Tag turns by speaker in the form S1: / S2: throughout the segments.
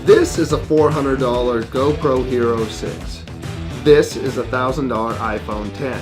S1: This is a $400 GoPro Hero 6. This is a $1,000 iPhone 10.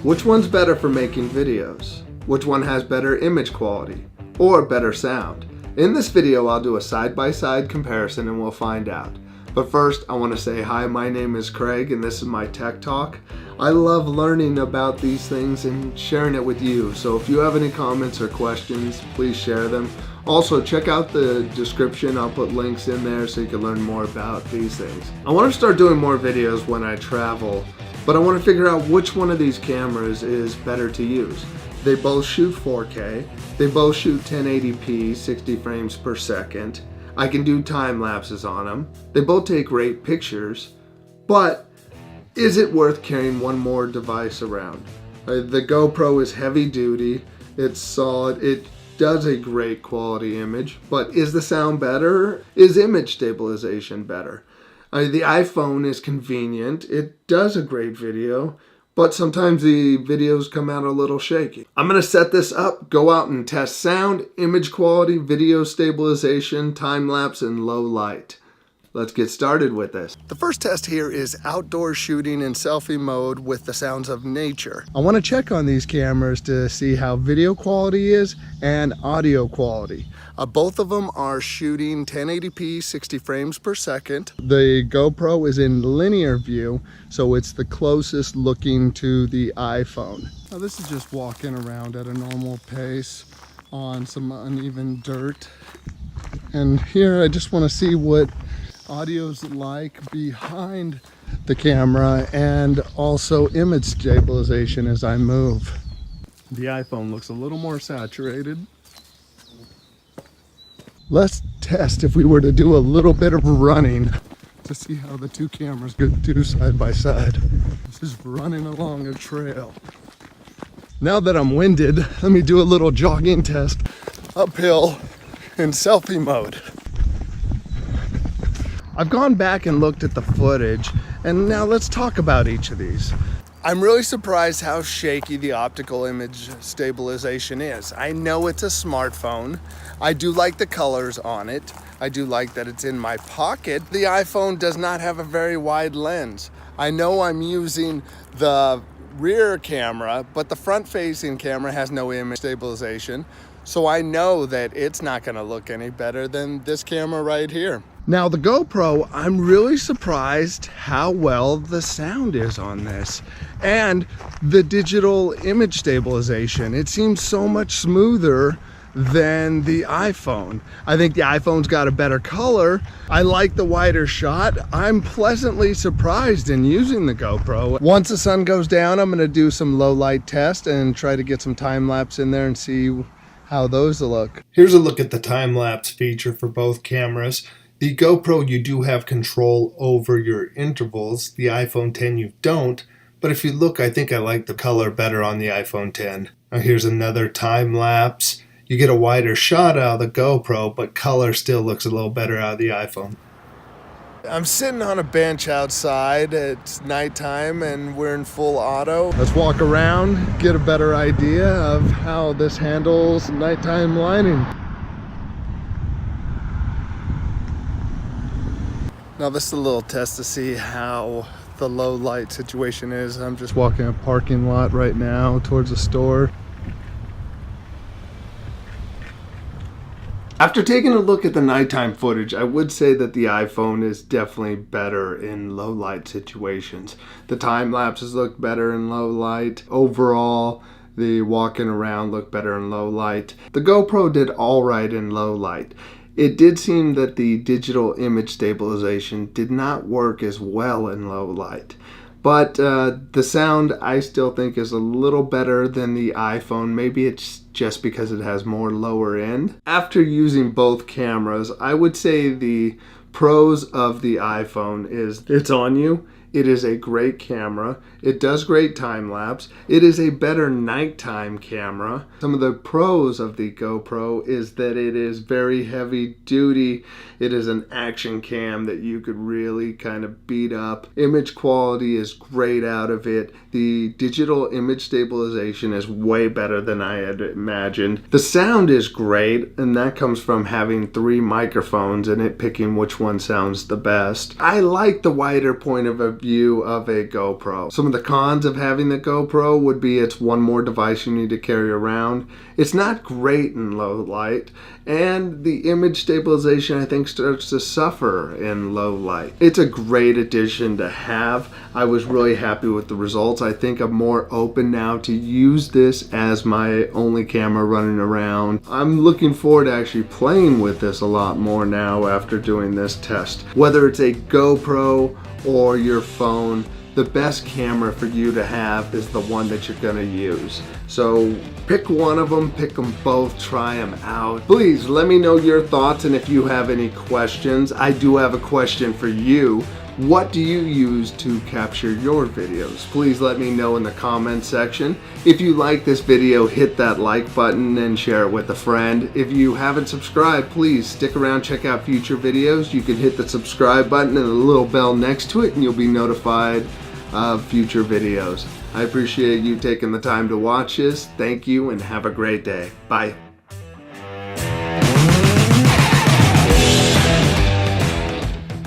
S1: Which one's better for making videos? Which one has better image quality or better sound? In this video, I'll do a side-by-side comparison and we'll find out. But first, I want to say hi, my name is Craig and this is my Tech Talk. I love learning about these things and sharing it with you. So if you have any comments or questions, please share them. Also, check out the description. I'll put links in there so you can learn more about these things. I want to start doing more videos when I travel, but I want to figure out which one of these cameras is better to use. They both shoot 4K. They both shoot 1080p, 60 frames per second. I can do time lapses on them. They both take great pictures, but is it worth carrying one more device around? The GoPro is heavy duty, it's solid, it does a great quality image, but is the sound better? Is image stabilization better? The iPhone is convenient, it does a great video, but sometimes the videos come out a little shaky. I'm gonna set this up, go out and test sound, image quality, video stabilization, time lapse, and low light. Let's get started with this. The first test here is outdoor shooting in selfie mode with the sounds of nature. I wanna check on these cameras to see how video quality is and audio quality. Both of them are shooting 1080p, 60 frames per second. The GoPro is in linear view, so it's the closest looking to the iPhone. Now this is just walking around at a normal pace on some uneven dirt. And here I just wanna see what audio's like behind the camera and also image stabilization as I move. The iPhone looks a little more saturated. Let's test if we were to do a little bit of running to see how the two cameras could do side by side. This is running along a trail. Now that I'm winded, let me do a little jogging test uphill in selfie mode. I've gone back and looked at the footage, and now let's talk about each of these. I'm really surprised how shaky the optical image stabilization is. I know it's a smartphone. I do like the colors on it. I do like that it's in my pocket. The iPhone does not have a very wide lens. I know I'm using the rear camera, but the front-facing camera has no image stabilization. So I know that it's not gonna look any better than this camera right here. Now the GoPro, I'm really surprised how well the sound is on this. And the digital image stabilization, it seems so much smoother than the iPhone. I think the iPhone's got a better color. I like the wider shot. I'm pleasantly surprised in using the GoPro. Once the sun goes down, I'm gonna do some low light test and try to get some time lapse in there and see how those look. Here's a look at the time lapse feature for both cameras. The GoPro, you do have control over your intervals. The iPhone 10 you don't, but if you look, I think I like the color better on the iPhone 10. Now here's another time lapse. You get a wider shot out of the GoPro, but color still looks a little better out of the iPhone. I'm sitting on a bench outside. It's nighttime and we're in full auto. Let's walk around, get a better idea of how this handles nighttime lighting. Now this is a little test to see how the low light situation is. I'm just walking a parking lot right now towards a store. After taking a look at the nighttime footage, I would say that the iPhone is definitely better in low light situations. The time lapses look better in low light. Overall, the walking around looked better in low light. The GoPro did all right in low light. It did seem that the digital image stabilization did not work as well in low light. But the sound I still think is a little better than the iPhone. Maybe it's just because it has more lower end. After using both cameras, I would say the pros of the iPhone is it's on you. It is a great camera. It does great time lapse. It is a better nighttime camera. Some of the pros of the GoPro is that it is very heavy duty. It is an action cam that you could really kind of beat up. Image quality is great out of it. The digital image stabilization is way better than I had imagined. The sound is great, and that comes from having 3 microphones and it picking which one one sounds the best. I like the wider point of a view of a GoPro. Some of the cons of having the GoPro would be it's one more device you need to carry around. It's not great in low light, and the image stabilization I think starts to suffer in low light. It's a great addition to have. I was really happy with the results. I think I'm more open now to use this as my only camera running around. I'm looking forward to actually playing with this a lot more now after doing this test. Whether it's a GoPro or your phone, the best camera for you to have is the one that you're gonna use. So pick one of them, pick them both, try them out. Please let me know your thoughts, and if you have any questions. I do have a question for you. What do you use to capture your videos? Please let me know in the comments section. If you like this video, hit that like button and share it with a friend. If you haven't subscribed, please stick around, check out future videos. You can hit the subscribe button and the little bell next to it, and you'll be notified of future videos. I appreciate you taking the time to watch this. Thank you and have a great day. Bye.